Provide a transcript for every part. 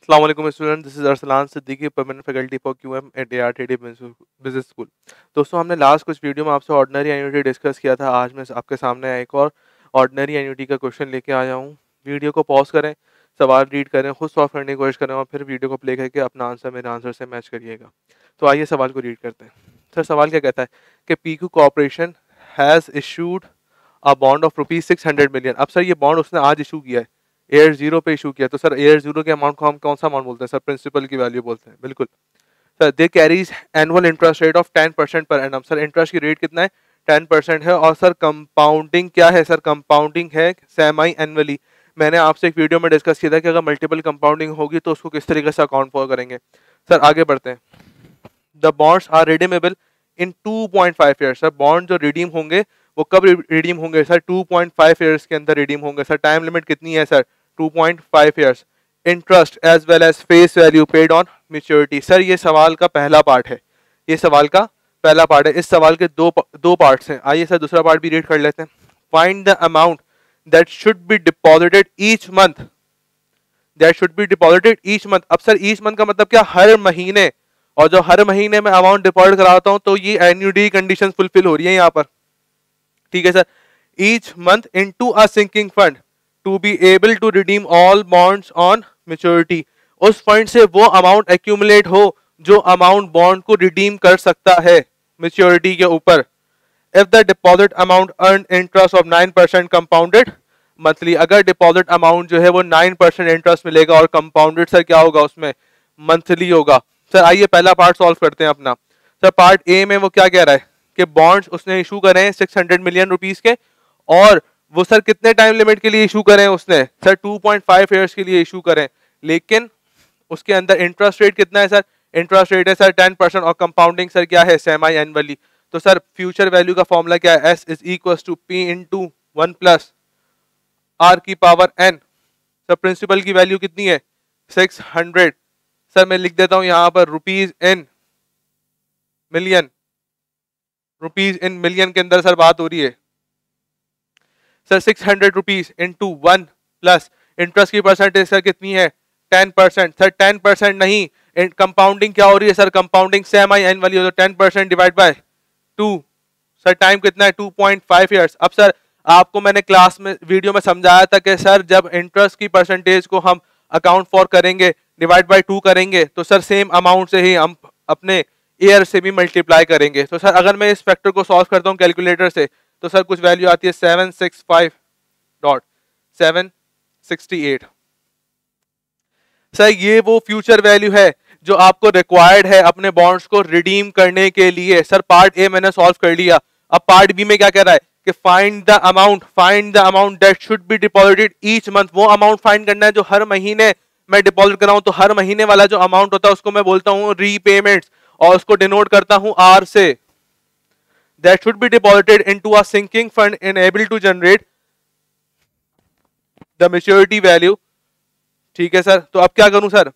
अस्सलाम वालेकुम student, this is Arsalan Siddiqui, permanent faculty for QM at ARTD business school. दोस्तों, हमने लास्ट कुछ वीडियो में आपसे ऑर्डिनरी एन्युटी डिस्कस किया था। आज मैं आपके सामने एक और ऑर्डिनरी एन्युटी का क्वेश्चन लेके आया हूँ। वीडियो को पॉज करें, सवाल रीड करें, खुद सॉल्व करने की कोशिश करें और फिर वीडियो को प्ले करके अपना आंसर मेरे आंसर से मैच करिएगा। तो आइए सवाल को रीड करते हैं। सर, सवाल क्या कहता है कि PQ corporation has issued a bond of ₹600 million. अब सर, ये बॉन्ड उसने आज इशू किया है, एयर जीरो पे इशू किया। तो सर, एयर जीरो के अमाउंट को हम कौन सा अमाउंट बोलते हैं? सर, प्रिंसिपल की वैल्यू बोलते हैं। बिल्कुल sir. They carries annual interest rate of 10% per annum. Sir, interest की रेट कितना है? 10% है। और सर, कंपाउंडिंग क्या है? सर, कंपाउंडिंग है सेमी एनुअली। मैंने आपसे एक वीडियो में डिस्कस किया था कि अगर मल्टीपल कंपाउंडिंग होगी तो उसको किस तरीके से अकाउंट फॉर करेंगे। सर, आगे बढ़ते हैं। The bonds are redeemable in 2.5 years. Sir, bond जो रिडीम होंगे वो कब रिडीम होंगे? सर, 2.5 ईयर्स के अंदर रिडीम होंगे। सर, टाइम लिमिट कितनी है? Sir, 2.5 years. Interest as well as face value paid on maturity. Sir, ये सवाल का पहला पार्ट है। ये सवाल का पहला पार्ट है। इस सवाल के दो पार्ट्स हैं। आइए सर, दूसरा पार्ट भी रीड कर लेते हैं। Find the amount that should be deposited each month. That should be deposited each month. अब सर, ईच मंथ का मतलब क्या? हर महीने। और जो हर महीने में अमाउंट डिपॉजिट कराता हूं तो ये एन्युटी कंडीशन फुलफिल हो रही है यहाँ पर। ठीक है sir. Each month into a sinking fund to be able to redeem all bonds on maturity. उस फंड से वो अमाउंट एक्यूमुलेट हो जो अमाउंट बॉन्ड को रिडीम कर सकता है मैच्योरिटी के ऊपर। If the deposit amount earn interest of 9% compounded monthly. अगर डिपॉजिट अमाउंट जो है वो 9% इंटरेस्ट मिलेगा और कंपाउंडेड सर क्या होगा? उसमें मंथली होगा। सर, आइए पहला पार्ट सॉल्व करते हैं अपना। सर, पार्ट ए में वो क्या कह रहा है कि बॉन्ड्स उसने इशू करे हैं 600 मिलियन रुपीस के, और वो सर कितने टाइम लिमिट के लिए इशू करें? उसने सर 2.5 ईयर्स के लिए इशू करें। लेकिन उसके अंदर इंटरेस्ट रेट कितना है? सर, इंटरेस्ट रेट है सर 10% और कंपाउंडिंग सर क्या है? Semi annually. तो सर, फ्यूचर वैल्यू का फॉर्मूला क्या है? S is equal to P into 1 plus R की पावर एन। सर, प्रिंसिपल की वैल्यू कितनी है? 600। सर, मैं लिख देता हूं यहां पर rupees in million. Rupees in million के अंदर सर बात हो रही है। Sir, 600 rupees into 1 plus interest की परसेंटेज सर कितनी है? 10%। सर, 10% नहीं, कंपाउंडिंग क्या हो रही है? सर, कंपाउंडिंग सेमी एनुअली हो तो 10% डिवाइड बाय 2। सर, टाइम कितना है? 2.5 ईयर्स। अब सर, आपको मैंने क्लास में वीडियो में समझाया था कि सर जब इंटरेस्ट की परसेंटेज को हम अकाउंट फॉर करेंगे, डिवाइड बाय 2 करेंगे, तो सर सेम अमाउंट से ही हम अपने ईयर से भी मल्टीप्लाई करेंगे। तो सर, अगर मैं इस फैक्टर को सॉल्व करता हूँ कैलकुलेटर से तो सर कुछ वैल्यू आती है 765.768। सर, ये वो फ्यूचर वैल्यू है जो आपको रिक्वायर्ड है अपने बॉन्ड्स को रिडीम करने के लिए। सर, पार्ट ए मैंने सॉल्व कर लिया। अब पार्ट बी में क्या कह रहा है कि find the amount that should be deposited each month. वो अमाउंट फाइंड करना है जो हर महीने मैं डिपॉजिट कराऊं। तो हर महीने वाला जो अमाउंट होता है उसको मैं बोलता हूं रीपेमेंट्स, और उसको डिनोट करता हूं आर से। That should be deposited into a sinking fund enable to generate the maturity value. ठीक है सर। तो अब क्या करूं सर?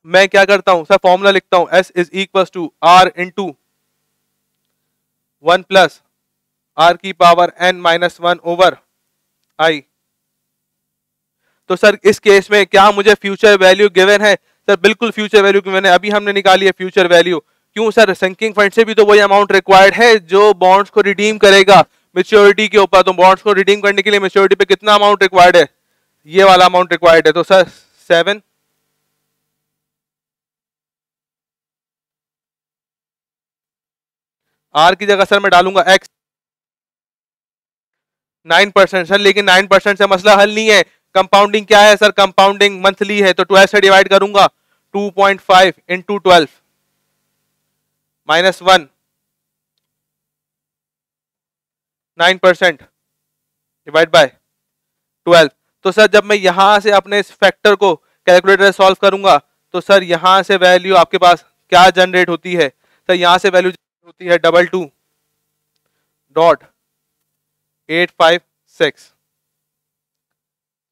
मैं क्या करता हूं सर? फॉर्मूला लिखता हूं S is equal to R into 1 plus R की power N minus 1 over I. तो सर, इस केस में क्या मुझे फ्यूचर वैल्यू गिवन है? सर, बिल्कुल फ्यूचर वैल्यू गिवन है। अभी हमने निकाली है फ्यूचर वैल्यू। क्यों सर? सिंकिंग फंड से भी तो वही अमाउंट रिक्वायर्ड है जो बॉन्ड्स को रिडीम करेगा मैच्योरिटी के ऊपर। तो बॉन्ड्स को रिडीम करने के लिए मैच्योरिटी पे कितना अमाउंट रिक्वायर्ड है? ये वाला अमाउंट रिक्वायर्ड है। तो सर 7 आर की जगह सर मैं डालूंगा एक्स 9%। सर, लेकिन 9% से मसला हल नहीं है। कंपाउंडिंग क्या है सर? कंपाउंडिंग मंथली है। तो 12 से डिवाइड करूंगा। 2.5 इंटू 12 माइनस 1 9% डिवाइड बाय 12। तो सर, जब मैं यहां से अपने इस फैक्टर को कैलकुलेटर से सॉल्व करूंगा तो सर यहां से वैल्यू आपके पास क्या जनरेट होती है? सर, यहां से वैल्यू होती है 22.856।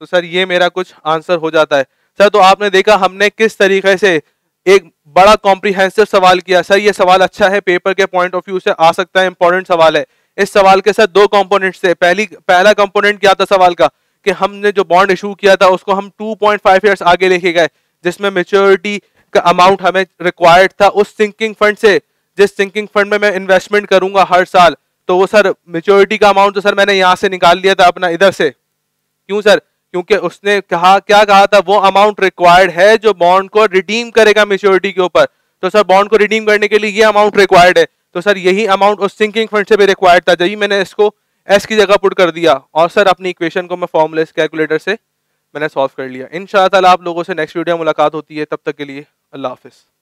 तो सर, ये मेरा कुछ आंसर हो जाता है। सर, तो आपने देखा हमने किस तरीके से एक बड़ा कॉम्प्रिहेंसिव सवाल किया। सर, ये सवाल अच्छा है, पेपर के पॉइंट ऑफ व्यू से आ सकता है, इंपॉर्टेंट सवाल है। इस सवाल के साथ 2 कंपोनेंट्स थे। पहला कंपोनेंट क्या था सवाल का कि हमने जो बॉन्ड इशू किया था उसको हम 2.5 ईयर्स आगे लेके गए, जिसमें मेच्योरिटी का अमाउंट हमें रिक्वायर्ड था उस सिंकिंग फंड से, जिस सिंकिंग फंड में मैं इन्वेस्टमेंट करूंगा हर साल, तो वो सर मेच्योरिटी का अमाउंट तो सर मैंने यहाँ से निकाल लिया था अपना इधर से। क्यों सर? क्योंकि उसने कहा, क्या कहा था, वो अमाउंट रिक्वायर्ड है जो बॉन्ड को रिडीम करेगा मेच्योरिटी के ऊपर। तो सर बॉन्ड को रिडीम करने के लिए ये अमाउंट रिक्वायर्ड है, तो सर यही अमाउंट उस सिंकिंग फंड से भी रिक्वायर्ड था, जब मैंने इसको एस की जगह पुट कर दिया और सर अपनी इक्वेशन को मैं फॉर्मूलेस कैलकुलेटर से मैंने सॉल्व कर लिया। इंशाअल्लाह ताला आप लोगों से नेक्स्ट वीडियो में मुलाकात होती है, तब तक के लिए अल्लाह हाफिज़।